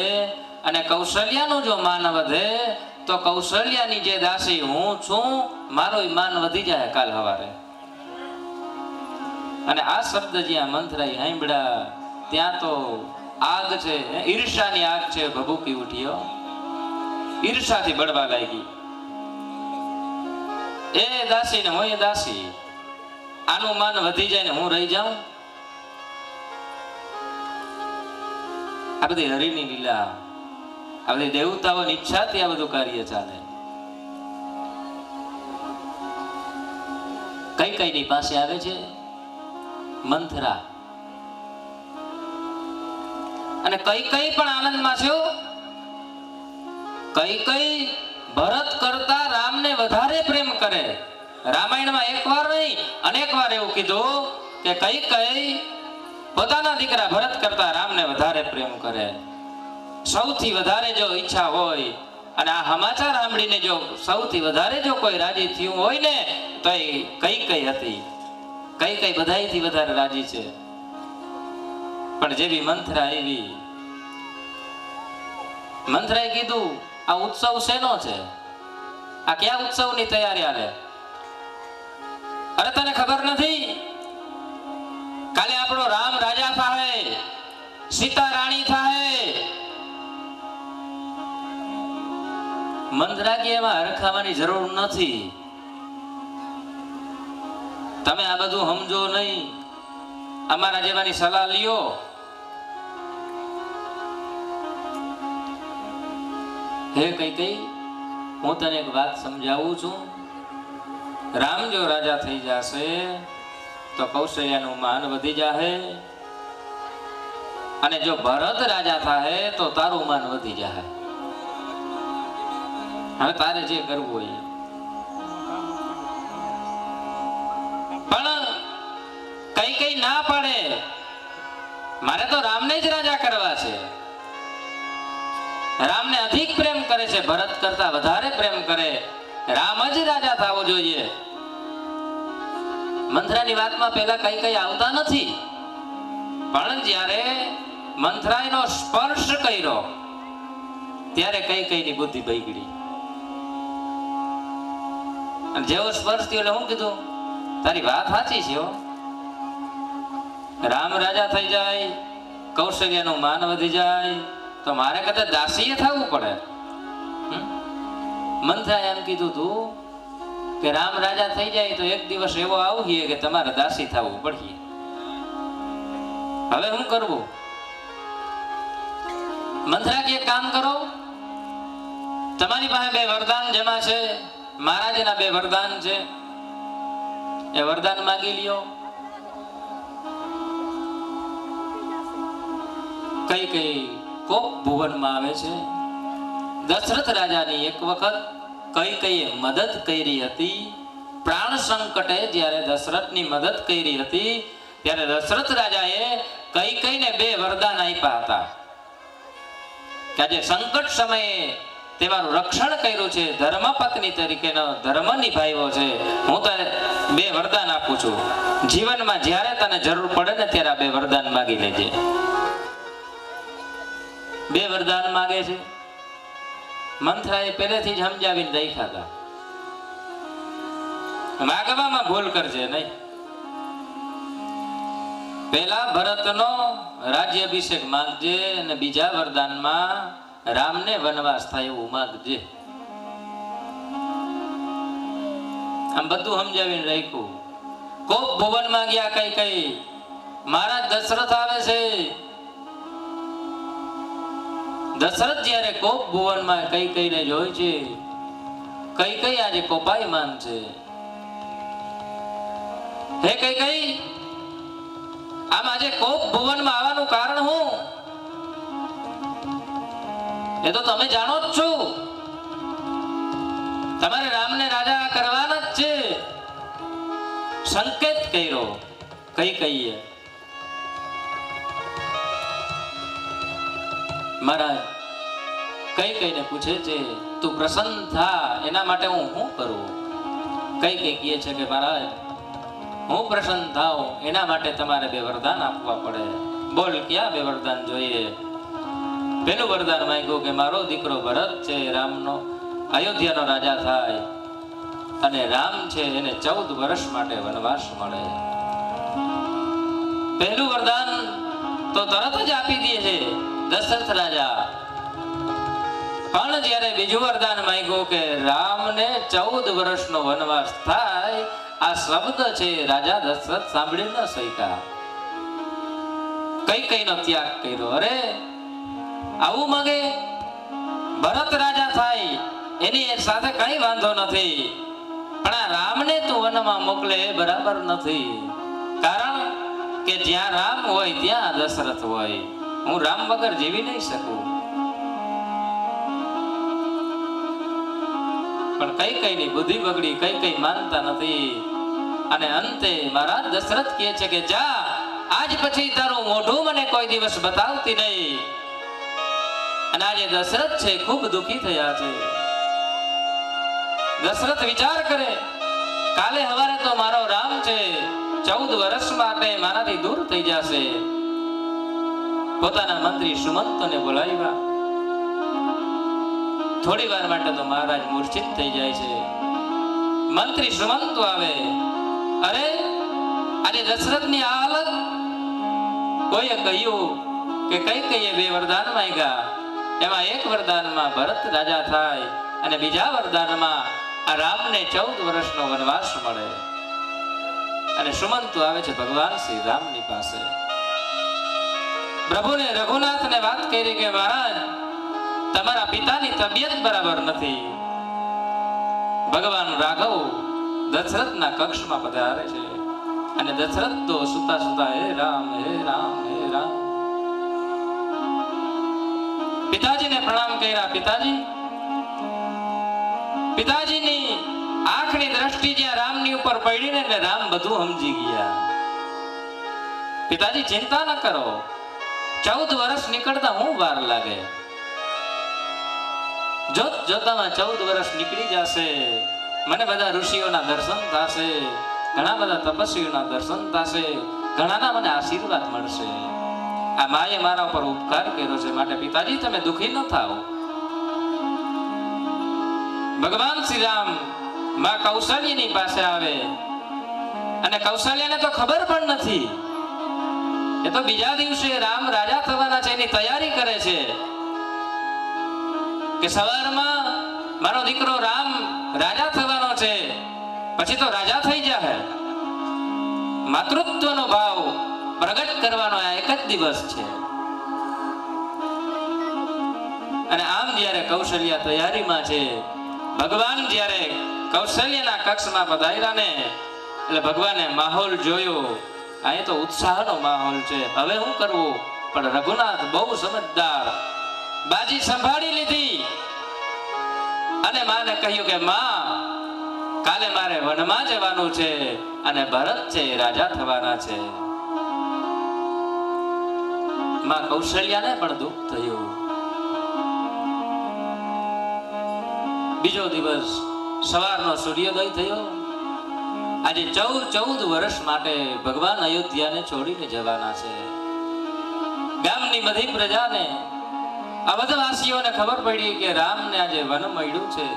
અને કૌશલ્યાનું જો માન વધે તો કૌશલ્યાની જે દાસી હું છું મારો માન વધી જાય કાલ સવારે. અને આ શબ્દ જ્યાં મંથરાઈ સાંભળ્યા ત્યાં તો આગ છે, ઈર્ષાની આગ છે, ભભૂકી ઉઠ્યો. ઈર્ષાથી બળવા લાગી. એ દાસી ને હું એ દાસી, આનું માન વધી જાય ને હું રહી જાઉં. આ બધી હરિની લીલા, આ બધી દેવતાઓની ઈચ્છાથી આ બધું કાર્ય ચાલે. કઈ ની પાસે આવે છે મંથરા, અને કઈ પણ આનંદમાં છે. કઈ ભરત કરતા રામને વધારે પ્રેમ કરે. રામાયણમાં એક વાર નહીં અનેક વાર એવું કીધું કે કઈ પોતાના દીકરા ભરત કરતા રામને વધારે પ્રેમ કરે. સૌથી વધારે જો ઈચ્છા હોય, અને આ સમાચાર સાંભળીને જો સૌથી વધારે જો કોઈ રાજી થયું હોય ને તો એ કઈ હતી. કઈ બધાયથી વધારે રાજી છે. પણ જેવી મંથરા આવી, મંથરાએ કીધું આ ઉત્સવ શેનો છે? આ ક્યાં ઉત્સવની તૈયારી હાલે? અરે તને ખબર નથી? કાલે આપણો રામ રાજા થાય, સીતા રાણી થાય. મંથરા કે એમાં હરખાવાની જરૂર નથી. તમે આ બધું સમજો નહીં, અમારા જેવાની સલાહ લ્યો. હે કઈ હું તને એક વાત સમજાવું છું. રામ જો રાજા થઈ જશે તો કૌશલ્યાનું માન વધી જાહે, અને જો ભરત રાજા થાય તો તારું માન વધી જાહે. હવે તારે જે કરવું હોય. પણ કઈ ના પાડે, મારે તો રામને જ રાજા કરવા છે. રામને અધિક પ્રેમ કરે છે, ભરત કરતા વધારે પ્રેમ કરે. રામ જ રાજા થવો જોઈએ. મંથરાની વાતમાં પહેલા કઈ કઈ આવતા નથી, પણ જ્યારે મંથરાયનો સ્પર્શ કર્યો ત્યારે કઈ કઈની બુદ્ધિ બગડી. અને જેવો સ્પર્શ થયો એટલે હું કીધું, તારી વાત સાચી છે હો, રામ રાજા થઈ જાય, કૌશલ્યનું માન વધી જાય, તો મારે કદાચ દાસીએ થવું પડે. મંથરાએ એમ કીધું તું કે રામ રાજા થઈ જાય તો એક દિવસ એવો આવીએ કે તમારે દાસી થવું પડે. હવે શું કરવું? મંથરા કે એક કામ કરો, તમારી પાસે 2 વરદાન જમા છે, મહારાજના 2 વરદાન છે, એ વરદાન માંગી લ્યો. કઈ કઈ કોપ ભુવનમાં આવે છે. દશરથ રાજાની એક વખત કઈ કઈ મદદ કરી હતી. પ્રાણ સંકટે જ્યારે દશરથની મદદ કરી હતી ત્યારે દશરથ રાજાએ કઈ કઈને 2 વરદાન આપ્યા હતા કે આજે સંકટ સમયે તમારું રક્ષણ કર્યું છે, ધર્મપત્ની તરીકેનો ધર્મ નિભાવ્યો છે, હું તને 2 વરદાન આપું છું. જીવનમાં જ્યારે તને જરૂર પડે ને ત્યારે આ 2 વરદાન માગી લેજે. 2 વરદાન માગે છે. મંથરાએ પહેલેથી જ સમજાવીને રાખ્યા હતા, માગવામાં ભૂલ કરજે નહીં. પહેલા ભરતનો રાજ્યાભિષેક માંગજે અને બીજા વરદાનમાં રામને વનવાસ થાય એવું માંગજે. આમ બધું સમજાવીને રાખ્યું. કોપ ભુવનમાં ગયા કઈ કઈ, મહારાજ દશરથ આવે છે. દશરથ જ્યારે કોપ ભુવનમાં કઈ કઈને જોઈ છે, કઈ કઈ આજે કોપાયમાન છે. હે કઈ કઈ, આમ આજે કોપ ભુવનમાં આવવાનું કારણ શું? એ તો તમે જાણો જ છો. તમારે રામને રાજા કરવાના જ છે. સંકેત કર્યો કઈ કઈએ. મહારાજ કઈ કઈને પૂછે છે, તું પ્રસન્ન થા એના માટે હું શું કરું? કઈ કઈ કહે છે કે મહારાજ હું પ્રસન્ન થાઉં એના માટે તમારે 2 વરદાન આપવા પડે. બોલ ક્યાં 2 વરદાન જોઈએ? પેલું વરદાન માંગ્યું કે મારો દીકરો ભરત છે, રામનો અયોધ્યાનો રાજા થાય અને રામ છે એને 14 વર્ષ માટે વનવાસ મળે. પહેલું વરદાન તો તરત જ આપી દે છે દશરથ રાજા. પણ જ્યારે બીજું વરદાન માંગ્યું કે રામને 14 વર્ષનો વનવાસ થાય, આ શબ્દ છે રાજા દશરથ સાંભળી ન શક્યા. કઈ કઈનો ત્યાગ કર્યો. અરે આવું માંગે, ભરત રાજા થાય એની સાથે કઈ વાંધો નથી, પણ આ રામને તું વનમાં મોકલે બરાબર નથી. કારણ કે જ્યાં રામ હોય ત્યાં દશરથ હોય. હું રામ વગર જીવી નહીં શકું. પણ કઈ કઈની બુદ્ધિ બગડી, કઈ કઈ માનતા નથી. અને અંતે મહારાજ દશરથ કહે છે કે જા, આજ પછી તારું મોઢું મને કોઈ દિવસ બતાવતી નહીં. અને આજે દશરથ છે ખૂબ દુઃખી થયા છે. દશરથ વિચાર કરે, કાલે સવારે તો મારો રામ છે 14 વર્ષ માટે મારાથી દૂર થઈ જશે. પોતાના મંત્રી સુમંતને બોલાવ્યા. થોડી વાર માટે તો મહારાજ મૂર્છિત થઈ જાય છે. મંત્રી સુમંત આવે. અરે આજે દશરથની આ હાલત. કોઈએ કહ્યું કે કઈ કઈએ 2 વરદાન માંગ્યા, એમાં એક વરદાનમાં ભરત રાજા થાય અને બીજા વરદાનમાં આ રામને 14 વર્ષનો વનવાસ મળે. અને સુમંત આવે છે ભગવાન શ્રી રામની પાસે. પ્રભુને રઘુનાથને વાત કરી કે મહારાજ તમારા પિતાની તબિયત બરાબર નથી. ભગવાન રાઘવ દશરથના કક્ષમાં પધારે છે અને દશરથ તો સુતા સુતા હે રામ હે રામ હે રામ. પિતાજીને પ્રણામ કર્યા. પિતાજીની આંખની દ્રષ્ટિ જ્યાં રામની ઉપર પડીને એટલે રામ બધું સમજી ગયા. પિતાજી ચિંતા ન કરો, 14 વર્ષ નીકળતા હું વાર લાગે. જોતામાં 14 વર્ષ નીકળી જશે. મને બધા ઋષિઓના દર્શન થશે, ઘણા બધા તપસ્વીઓના દર્શન થશે, ઘણાના મને આશીર્વાદ મળશે. આ માએ મારા ઉપર ઉપકાર કર્યો છે, માટે પિતાજી તમે દુઃખી ન થાઓ. ભગવાન શ્રી રામ માં કૌશલ્યની પાસે આવે અને કૌશલ્યાને તો ખબર પણ નથી. એ તો બીજા દિવસે રામ રાજા થવાના છે એની તૈયારી કરે છે કે સવારમાં મારો દીકરો રામ રાજા થવાનો છે, પછી તો રાજા થઈ જાય. માતૃત્વનો ભાવ પ્રગટ કરવાનો આ એક જ દિવસ છે. અને આમ જ્યારે કૌશલ્યા તૈયારીમાં છે, ભગવાન જ્યારે કૌશલ્યના કક્ષમાં પધાર્યા ને એટલે ભગવાને માહોલ જોયો. અહીં તો ઉત્સાહનો માહોલ છે, હવે શું કરવું? પણ રઘુનાથ બહુ સમજદાર, બાજી સંભાળી લીધી અને માને કહ્યું કે માં, કાલે મારે વનમાં જવાનું છે અને ભરત છે એ રાજા થવાના છે. માં કૌશલ્યાને પણ દુઃખ થયું. બીજો દિવસ સવારનો સૂર્યોદય થયો. આજે 14 વર્ષ માટે ભગવાન અયોધ્યાને છોડીને જવાના છે. ગામની બધી પ્રજાને, અવધવાસીઓને ખબર પડી કે રામને આજે વન મળ્યું છે.